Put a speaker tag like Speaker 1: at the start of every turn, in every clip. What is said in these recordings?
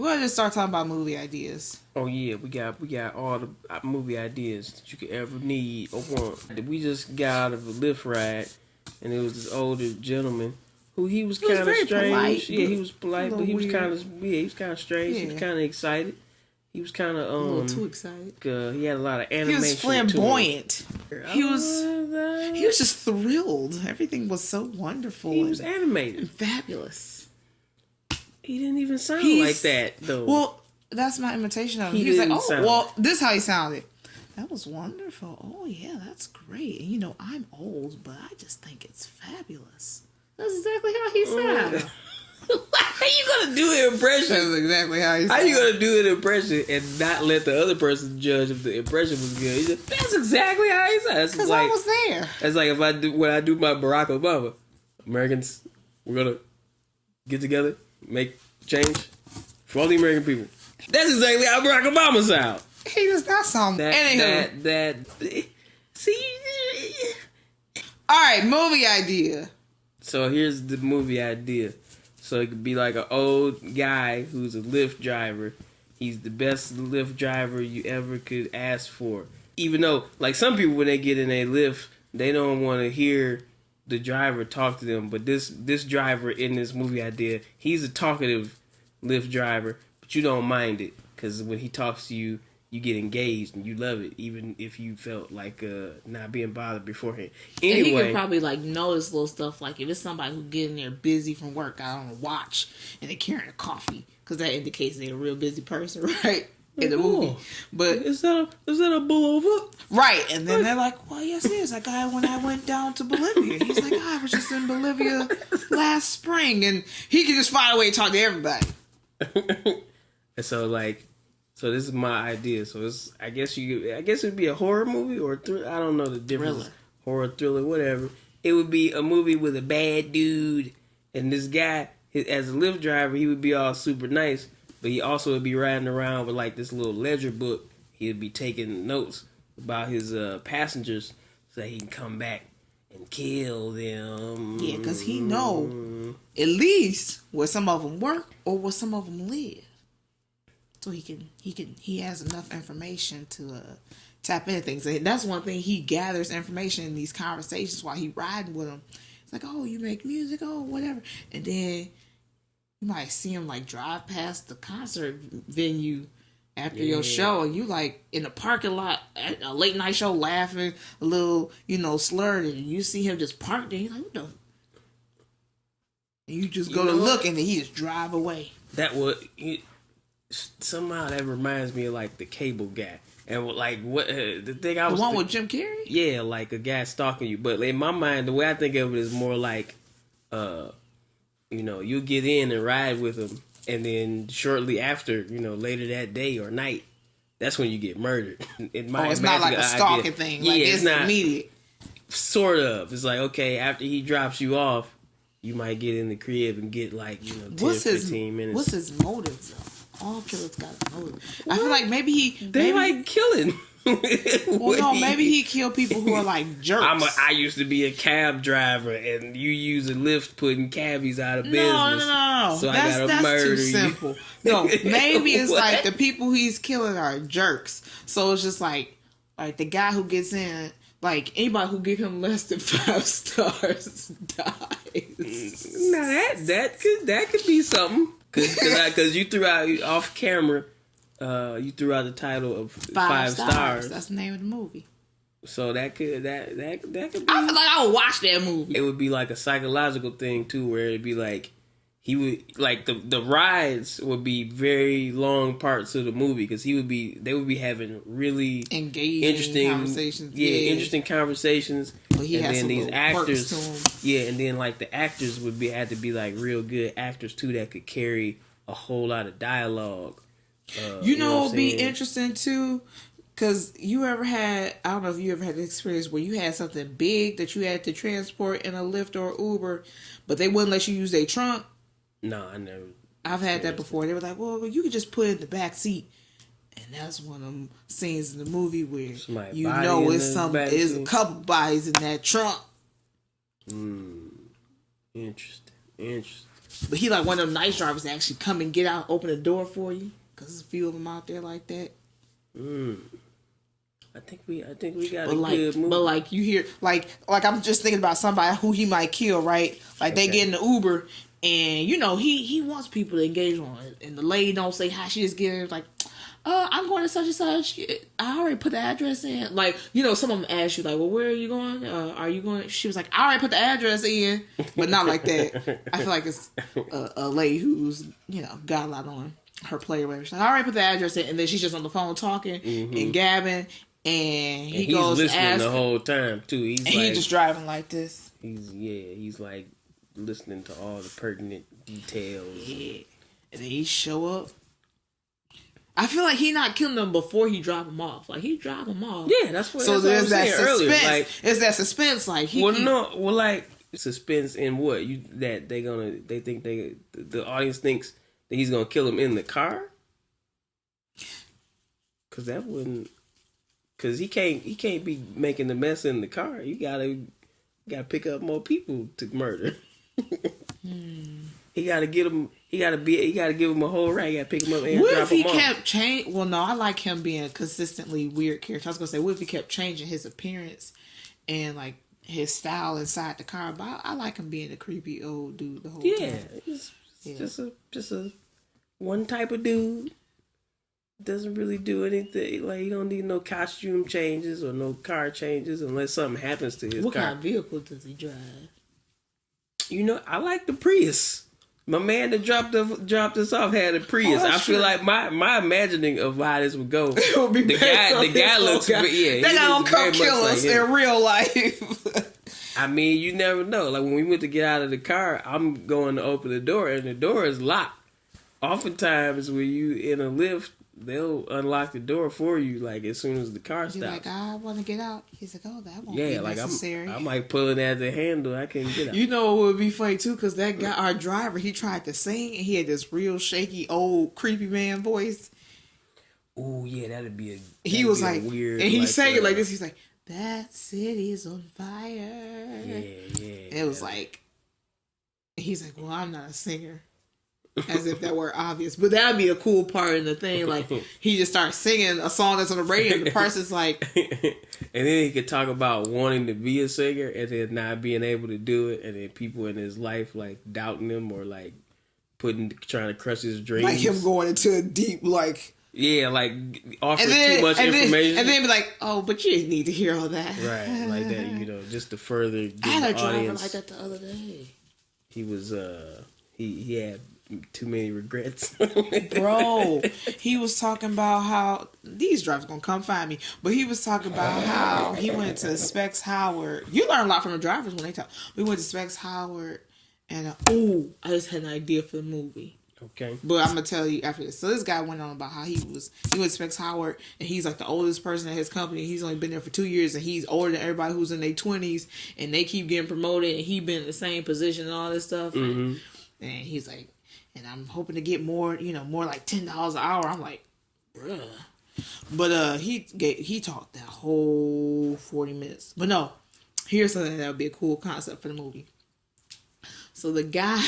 Speaker 1: We'll just start talking about movie ideas.
Speaker 2: Oh yeah, we got all the movie ideas that you could ever need or want. We just got out of a lift ride, and it was this older gentleman who he was kind of strange.
Speaker 1: Polite,
Speaker 2: yeah, he was polite, but he was
Speaker 1: weird.
Speaker 2: kind of he was kind of strange. He was kind of excited. He was kind of
Speaker 1: a little too excited.
Speaker 2: He had a lot of animation.
Speaker 1: He was flamboyant. He was
Speaker 2: that.
Speaker 1: he was just thrilled. Everything was so wonderful.
Speaker 2: He was animated
Speaker 1: and fabulous.
Speaker 2: He didn't even sound like that though.
Speaker 1: Well, that's my imitation of him. He was like, "Oh, well, this is how he sounded. That was wonderful. Oh yeah, that's great. And, you know, I'm old, but I just think it's fabulous." That's exactly how he sounded.
Speaker 2: How you gonna do an impression?
Speaker 1: That's exactly how he sounded.
Speaker 2: How you gonna do an impression and not let the other person judge if the impression was good? He said, that's exactly how he sounds.
Speaker 1: Because I was there.
Speaker 2: That's like when I do my Barack Obama. Americans, we're gonna get together, make change for all the American people. That's exactly how Barack Obama sounds.
Speaker 1: He does not sound
Speaker 2: that. See.
Speaker 1: All right, movie idea.
Speaker 2: So here's the movie idea. So it could be like an old guy who's a Lyft driver. He's the best Lyft driver you ever could ask for. Even though, like some people, when they get in a Lyft, they don't want to hear the driver talk to them. But this driver in this movie idea, he's a talkative Lyft driver, but you don't mind it because when he talks to you, you get engaged and you love it, even if you felt like not being bothered beforehand. Anyway,
Speaker 1: and he could probably like notice little stuff, like if it's somebody who getting there busy from work out on a watch and they're carrying a coffee, because that indicates they're a real busy person, right? In the movie, but
Speaker 2: is that a pullover?
Speaker 1: Right, and then they're like, "Well, yes, it is." That guy when I went down to Bolivia, he's like, "I was just in Bolivia last spring," and he can just find a way to talk to everybody.
Speaker 2: And so this is my idea. So I guess it'd be a horror movie or I don't know the difference.
Speaker 1: Thriller.
Speaker 2: Horror, thriller, whatever. It would be a movie with a bad dude, and this guy, as a Lyft driver, he would be all super nice, but he also would be riding around with like this little ledger book. He'd be taking notes about his passengers so that he can come back and kill them.
Speaker 1: Yeah, because he know at least where some of them work or where some of them live. So he has enough information to tap into things. And that's one thing, he gathers information in these conversations while he riding with them. It's like, oh, you make music, oh, whatever. And then you might see him like drive past the concert venue after your show, and you like in the parking lot at a late night show laughing a little, slurred, and you see him just parked there. You're like, what the? And you just go to look, and then he just drive away.
Speaker 2: That would. Somehow that reminds me of like the Cable guy, and like what the thing I was
Speaker 1: the one with Jim Carrey.
Speaker 2: Yeah, like a guy stalking you. But in my mind, the way I think of it is more like, you get in and ride with him, and then shortly after, later that day or night, that's when you get murdered.
Speaker 1: It's not like a stalking thing. Like it's not immediate.
Speaker 2: Sort of. It's like, okay, after he drops you off, you might get in the crib and get like 10, 15 minutes.
Speaker 1: What's his motive though? All killers got a motive. I feel like maybe
Speaker 2: like killing.
Speaker 1: Well, no, maybe he killed people who are like jerks.
Speaker 2: I used to be a cab driver, and you use a Lyft putting cabbies out of business.
Speaker 1: No.
Speaker 2: So that's
Speaker 1: murder too
Speaker 2: you.
Speaker 1: simple. No, maybe it's like the people he's killing are jerks. So it's just like the guy who gets in, like anybody who give him less than 5 stars dies.
Speaker 2: Now that could be something. Because you threw out off camera, you threw out the title of 5 stars.
Speaker 1: That's the name of the movie.
Speaker 2: So that could be.
Speaker 1: I feel like I would watch that movie.
Speaker 2: It would be like a psychological thing too, where it'd be like he would like the rides would be very long parts of the movie because they would be having really
Speaker 1: engaging
Speaker 2: interesting
Speaker 1: conversations.
Speaker 2: Interesting conversations.
Speaker 1: But he
Speaker 2: and
Speaker 1: has
Speaker 2: then these actors,
Speaker 1: to him.
Speaker 2: and then like the actors had to be like real good actors too that could carry a whole lot of dialogue.
Speaker 1: It would be interesting too, because I don't know if you ever had the experience where you had something big that you had to transport in a Lyft or Uber, but they wouldn't let you use their trunk.
Speaker 2: No, I never.
Speaker 1: I've had that before. They were like, well, you could just put it in the back seat. And that's one of them scenes in the movie where it's a couple bodies in that trunk.
Speaker 2: Interesting.
Speaker 1: But he like one of them nice drivers that actually come and get out, open the door for you. Because there's a few of them out there like that.
Speaker 2: I think we got
Speaker 1: but
Speaker 2: a good movie.
Speaker 1: But like you hear, like I'm just thinking about somebody who he might kill, right? Like they get in the Uber, and you know he wants people to engage on it, and the lady don't say hi. She just get in like, I'm going to such and such. I already put the address in. Like, you know, some of them ask you like, well, where are you going? Are you going? She was like, I already put the address in, but not like that. I feel like it's a lady who's, you know, got a lot on her plate or whatever. She's like, I already put the address in, and then she's just on the phone talking and gabbing. And he's goes
Speaker 2: listening the whole time too. He's
Speaker 1: just driving like this.
Speaker 2: He's like listening to all the pertinent details.
Speaker 1: Yeah, and then he show up. I feel like he not killing them before he drop them off. Like he drop them off.
Speaker 2: Yeah, that's what.
Speaker 1: So
Speaker 2: that's
Speaker 1: there's
Speaker 2: what I was
Speaker 1: that
Speaker 2: saying
Speaker 1: suspense.
Speaker 2: Earlier. Like,
Speaker 1: it's that suspense. Like
Speaker 2: like suspense in what they think the audience thinks that he's gonna kill him in the car. Because that wouldn't. Because he can't be making the mess in the car. You gotta pick up more people to murder. He gotta get him. He gotta give him a whole ride. You gotta pick him up and
Speaker 1: what
Speaker 2: drop
Speaker 1: if he
Speaker 2: him off.
Speaker 1: kept change? Well, no, I like him being a consistently weird character. I was gonna say, what if he kept changing his appearance and like his style inside the car? But I like him being a creepy old dude the whole time.
Speaker 2: He's just a one type of dude. Doesn't really do anything. Like, he don't need no costume changes or no car changes unless something happens to his car.
Speaker 1: What kind of vehicle does he drive?
Speaker 2: You know, I like the Prius. My man that dropped us off had a Prius. I feel like my imagining of how this would go.
Speaker 1: It would be
Speaker 2: the guy looks
Speaker 1: that guy gonna come kill us in real life.
Speaker 2: I mean, you never know. Like when we went to get out of the car, I'm going to open the door and the door is locked. Oftentimes when you in a lift, they'll unlock the door for you, like as soon as the car stops.
Speaker 1: You're like, I want to get out. He's like, oh, that won't be necessary.
Speaker 2: I'm like pulling at the handle. I can't get out.
Speaker 1: You know what would be funny too? Because that guy, our driver, he tried to sing and he had this real shaky, old, creepy man voice.
Speaker 2: Oh yeah, that'd be
Speaker 1: he was like
Speaker 2: weird.
Speaker 1: And he sang it like this. He's like, that city's on fire.
Speaker 2: Yeah.
Speaker 1: And it was like, he's like, well, I'm not a singer. As if that were obvious. But that'd be a cool part in the thing. Like, he just starts singing a song that's on the radio and the person's like...
Speaker 2: And then he could talk about wanting to be a singer and then not being able to do it. And then people in his life, like, doubting him or, like, trying to crush his dreams.
Speaker 1: Like him going into a deep, like...
Speaker 2: Yeah, like, offering too much information.
Speaker 1: And then be like, oh, but you didn't need to hear all that.
Speaker 2: Right, like that, you know, just to further get
Speaker 1: I had a
Speaker 2: the
Speaker 1: driver
Speaker 2: audience.
Speaker 1: like that the other day.
Speaker 2: He was, he had... too many regrets.
Speaker 1: Bro, he was talking about how these drivers gonna come find me, but he was talking about how he went to Specs Howard. You learn a lot from the drivers when they talk. We went to Specs Howard and I just had an idea for the movie.
Speaker 2: Okay.
Speaker 1: But I'm gonna tell you after this. So this guy went on about how he went to Specs Howard and he's like the oldest person at his company. He's only been there for 2 years and he's older than everybody who's in their 20s and they keep getting promoted and he been in the same position and all this stuff. And he's like, and I'm hoping to get more, you know, more like $10 an hour. I'm like, bruh. But he talked that whole 40 minutes. But no, here's something that would be a cool concept for the movie. So the guy,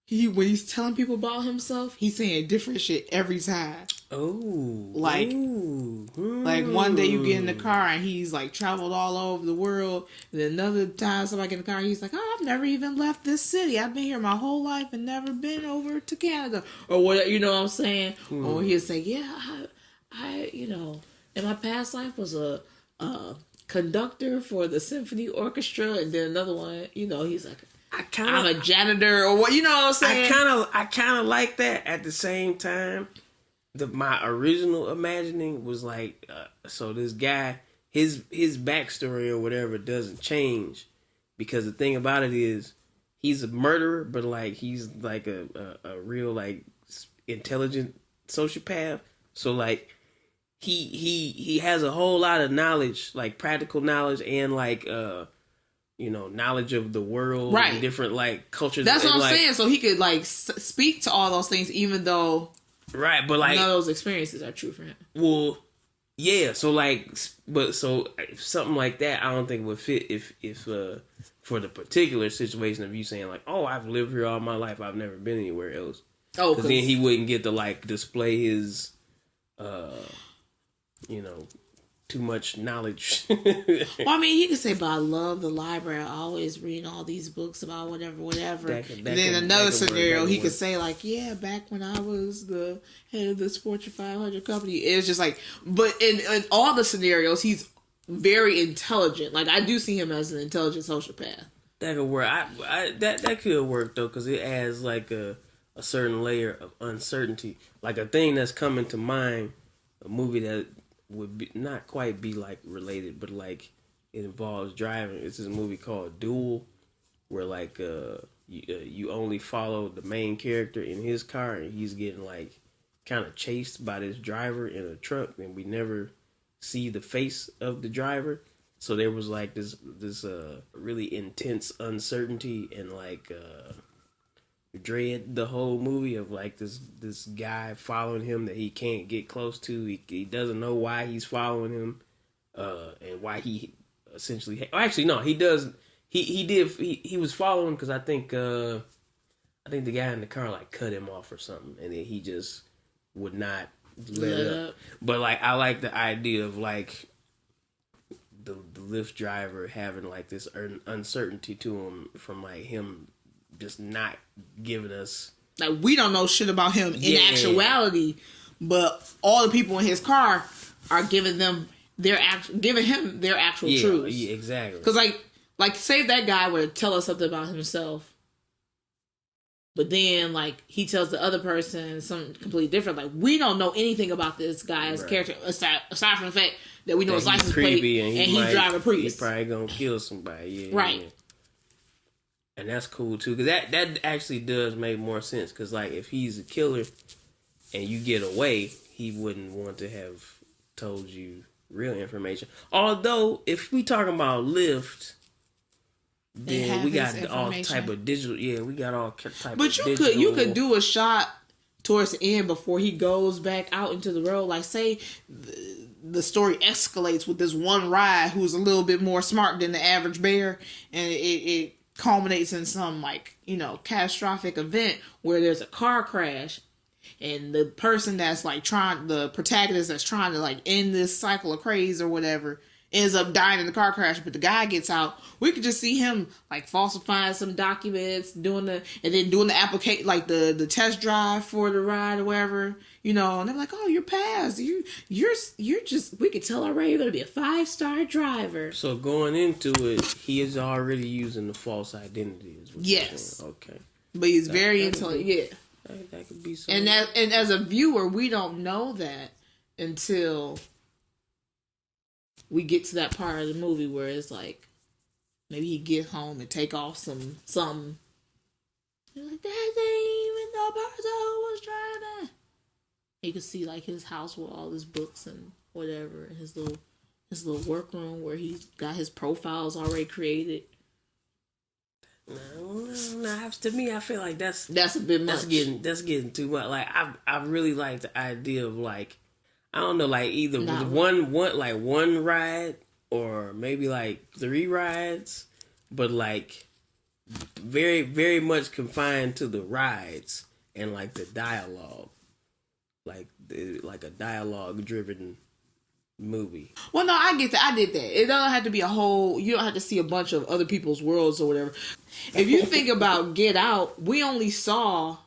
Speaker 1: when he's telling people about himself, he's saying different shit every time.
Speaker 2: Oh.
Speaker 1: Like one day you get in the car and he's like traveled all over the world. And then another time somebody get in the car, he's like, oh, I've never even left this city. I've been here my whole life and never been over to Canada. Or what, you know what I'm saying? Or he'll say, yeah, I you know, in my past life was a conductor for the symphony orchestra. And then another one, you know, he's like, I'm a janitor or what, you know what I'm saying?
Speaker 2: I kind of like that. At the same time, my original imagining was like, so this guy, his backstory or whatever doesn't change, because the thing about it is he's a murderer, but like he's like a real like intelligent sociopath. So like he has a whole lot of knowledge, like practical knowledge and like you know, knowledge of the world, right? And different like cultures.
Speaker 1: That's what I'm
Speaker 2: like,
Speaker 1: saying. So he could like speak to all those things, even though.
Speaker 2: Right, but like
Speaker 1: none of those experiences are true for him.
Speaker 2: Well, Yeah, so like, but so something like that, I don't think would fit if for the particular situation of you saying like, oh, I've lived here all my life, I've never been anywhere else.
Speaker 1: Oh,
Speaker 2: because then he wouldn't get to like display his, you know, too much knowledge.
Speaker 1: Well, I mean, he could say, but I love the library. I always read all these books about whatever. And then another scenario, he could say, like, yeah, back when I was the head of this Fortune 500 company. It's just like, but in all the scenarios, he's very intelligent. Like, I do see him as an intelligent sociopath.
Speaker 2: That could work. That could work, though, because it adds, like, a certain layer of uncertainty. Like, a thing that's coming to mind, a movie that would be, not quite be like related, but like it involves driving. It's this movie called Duel, where like you only follow the main character in his car, and he's getting like kind of chased by this driver in a truck, and we never see the face of the driver. So there was like this really intense uncertainty and like dread the whole movie of like this guy following him that he can't get close to. He doesn't know why he's following him, and why he essentially. Actually, no, he does. He was following because I think the guy in the car like cut him off or something, and then he just would not let up. But like I like the idea of like the Lyft driver having like this uncertainty to him from like him just not giving us,
Speaker 1: like, we don't know shit about him in actuality, but all the people in his car are giving him their actual truths.
Speaker 2: Yeah, exactly.
Speaker 1: Because like say if that guy would tell us something about himself, but then like he tells the other person something completely different. Like, we don't know anything about this guy's character aside from the fact that we know his license plate and he drive a Prius.
Speaker 2: He's probably gonna kill somebody. Yeah,
Speaker 1: right.
Speaker 2: Yeah. And that's cool too, because that actually does make more sense. Because like if he's a killer and you get away, he wouldn't want to have told you real information. Although if we talking about Lyft, then we got all type of digital. Yeah, we got all type of digital.
Speaker 1: But you could do a shot towards the end before he goes back out into the road. Like, say the story escalates with this one ride who's a little bit more smart than the average bear, and it culminates in some like, you know, catastrophic event where there's a car crash, and the person that's like the protagonist that's trying to like end this cycle of craze or whatever ends up dying in the car crash, but the guy gets out. We could just see him like falsifying some documents, doing the application, like the test drive for the ride or whatever, you know. And they're like, "Oh, you're passed. You're just." We could tell already you're gonna be a 5-star driver.
Speaker 2: So going into it, he is already using the false identity.
Speaker 1: Yes.
Speaker 2: Okay.
Speaker 1: But he's very intelligent. Yeah.
Speaker 2: That could be something.
Speaker 1: And as a viewer, we don't know that until we get to that part of the movie where it's like, maybe he get home and take off some. You're like, that ain't even the person who was driving. You can see like his house with all his books and whatever, and his little workroom where he's got his profiles already created.
Speaker 2: No, to me, I feel like that's
Speaker 1: a bit much.
Speaker 2: That's getting too much. Like I really like the idea of like, I don't know, like either one ride or maybe like 3 rides, but like very, very much confined to the rides and like the dialogue, like a dialogue driven movie.
Speaker 1: Well, no, I get that. I did that. It don't have to be a whole. You don't have to see a bunch of other people's worlds or whatever. If you think about Get Out, we only saw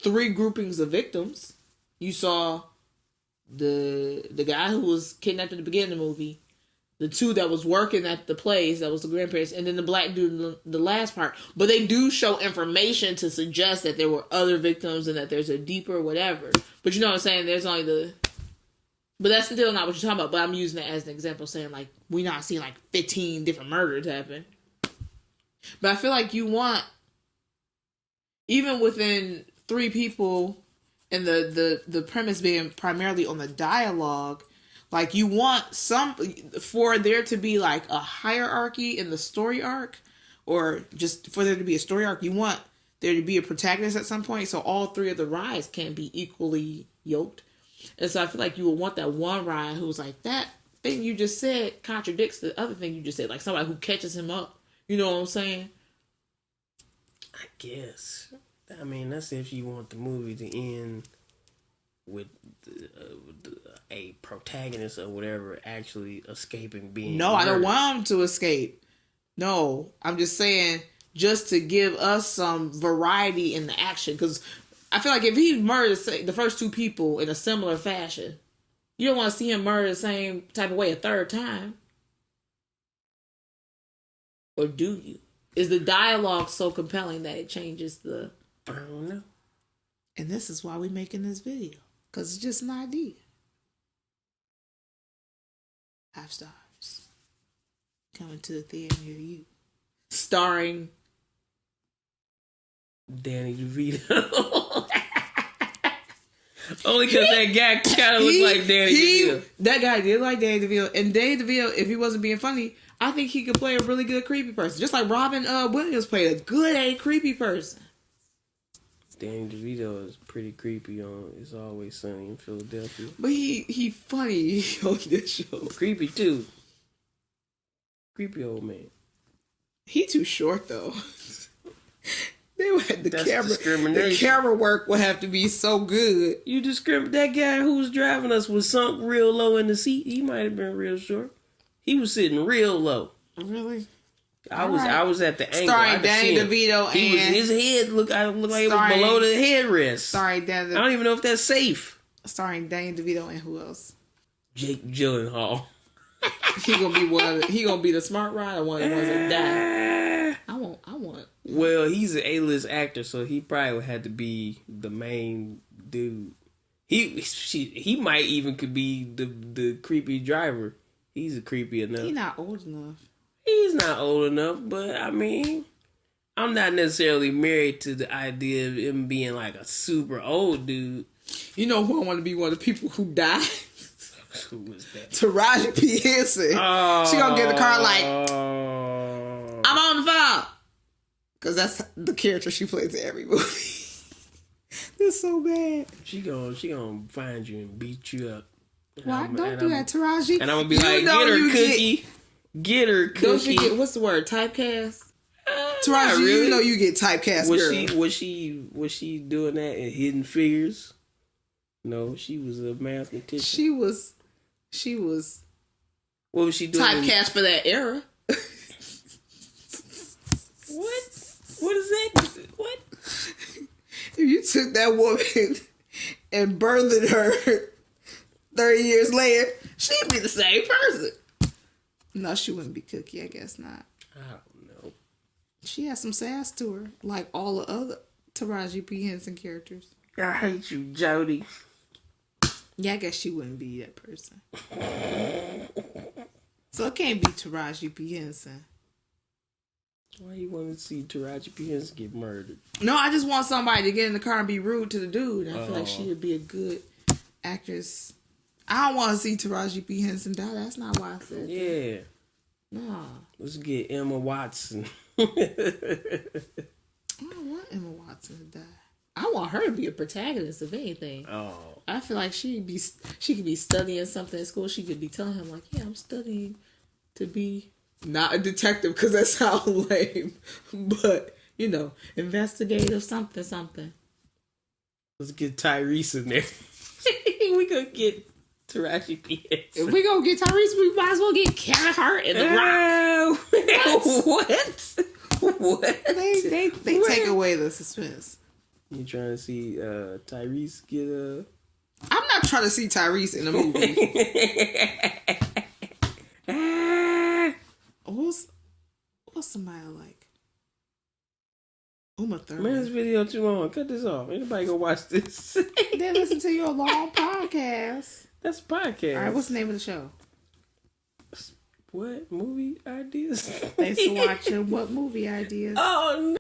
Speaker 1: 3 groupings of victims. You saw the guy who was kidnapped at the beginning of the movie, the 2 that was working at the place, that was the grandparents, and then the black dude in the last part. But they do show information to suggest that there were other victims and that there's a deeper whatever. But you know what I'm saying? There's only but that's still not what you're talking about. But I'm using it as an example, saying like we're not seeing like 15 different murders happen. But I feel like you want, even within 3 people, and the premise being primarily on the dialogue, like you want for there to be like a hierarchy in the story arc, or just for there to be a story arc. You want there to be a protagonist at some point, so all 3 of the rides can be equally yoked. And so I feel like you would want that one Ryan who's like, that thing you just said contradicts the other thing you just said. Like somebody who catches him up. You know what I'm saying?
Speaker 2: I guess. I mean, that's if you want the movie to end with a protagonist or whatever actually escaping being
Speaker 1: No,
Speaker 2: murdered.
Speaker 1: I don't want him to escape. No, I'm just saying just to give us some variety in the action. Because I feel like if he murders the first two people in a similar fashion, you don't want to see him murder the same type of way a third time. Or do you? Is the dialogue so compelling that it changes the...
Speaker 2: I don't know.
Speaker 1: And this is why we're making this video. Because it's just an idea. 5 stars. Coming to the theater near you. Starring...
Speaker 2: Danny DeVito. Only because that guy kind of looked like Danny DeVito.
Speaker 1: That guy did like Danny DeVito. And Danny DeVito, if he wasn't being funny, I think he could play a really good creepy person. Just like Robin Williams played a good creepy person.
Speaker 2: Danny DeVito is pretty creepy on It's Always Sunny in Philadelphia.
Speaker 1: But he funny on this show.
Speaker 2: Creepy too. Creepy old man.
Speaker 1: He too short though. They would have the camera work would have to be so good.
Speaker 2: You that guy who was driving us was sunk real low in the seat. He might have been real short. He was sitting real low.
Speaker 1: Really?
Speaker 2: I was at the angle.
Speaker 1: Starring Danny DeVito and
Speaker 2: his head looked like it was below the headrest.
Speaker 1: Sorry, Danny.
Speaker 2: I don't even know if that's safe.
Speaker 1: Starring Danny DeVito and who else?
Speaker 2: Jake Gyllenhaal.
Speaker 1: He gonna be the smart ride or one of the ones that die. I want.
Speaker 2: Well, he's an A-list actor, so he probably would have to be the main dude. He might even could be the creepy driver. He's creepy enough.
Speaker 1: He's not old enough.
Speaker 2: He's not old enough, but I mean, I'm not necessarily married to the idea of him being like a super old dude.
Speaker 1: You know who I want to be? One of the people who died.
Speaker 2: Who was that?
Speaker 1: Taraji P. Henson.
Speaker 2: Oh,
Speaker 1: she gonna get in the car like, I'm on the phone. Because that's the character she plays in every movie. It's so bad.
Speaker 2: She gonna find you and beat you up.
Speaker 1: Why don't do that, Taraji?
Speaker 2: And I'm gonna be like, get her cookie. Get her cookie.
Speaker 1: Don't you get, what's the word? Typecast? Taraji,
Speaker 2: really.
Speaker 1: You know you get typecast, girl.
Speaker 2: Was she doing that in Hidden Figures? No, she was a mathematician.
Speaker 1: She was.
Speaker 2: What was she doing?
Speaker 1: Typecast for that era.
Speaker 2: What is that? What?
Speaker 1: If you took that woman and birthed her 30 years later, she'd be the same person. No, she wouldn't be Cookie. I guess not.
Speaker 2: I don't know.
Speaker 1: She has some sass to her, like all the other Taraji P. Henson characters.
Speaker 2: I hate you, Jody.
Speaker 1: Yeah, I guess she wouldn't be that person. So it can't be Taraji P. Henson.
Speaker 2: Why you want to see Taraji P. Henson get murdered?
Speaker 1: No, I just want somebody to get in the car and be rude to the dude. I feel like she would be a good actress. I don't want to see Taraji P. Henson die. That's not why I said
Speaker 2: that.
Speaker 1: No.
Speaker 2: Let's get Emma Watson.
Speaker 1: I don't want Emma Watson to die. I want her to be a protagonist, if anything.
Speaker 2: Oh.
Speaker 1: I feel like she could be studying something in school. She could be telling him, like, yeah, I'm studying to be not a detective, because that sounds lame. But, you know, investigative something.
Speaker 2: Let's get Tyrese in there. We gonna get Taraji P. Henson.
Speaker 1: If we gonna get Tyrese, we might as well get Kevin Hart and The Rock. What? They take away the suspense.
Speaker 2: You trying to see Tyrese get a...
Speaker 1: I'm not trying to see Tyrese in a movie. What's somebody like? Uma Thurman.
Speaker 2: Man, this video too long. Cut this off. Anybody gonna watch this?
Speaker 1: They listen to your long podcast.
Speaker 2: That's a podcast.
Speaker 1: All right, what's the name of the show?
Speaker 2: What movie ideas?
Speaker 1: Thanks for watching. What movie ideas?
Speaker 2: Oh no.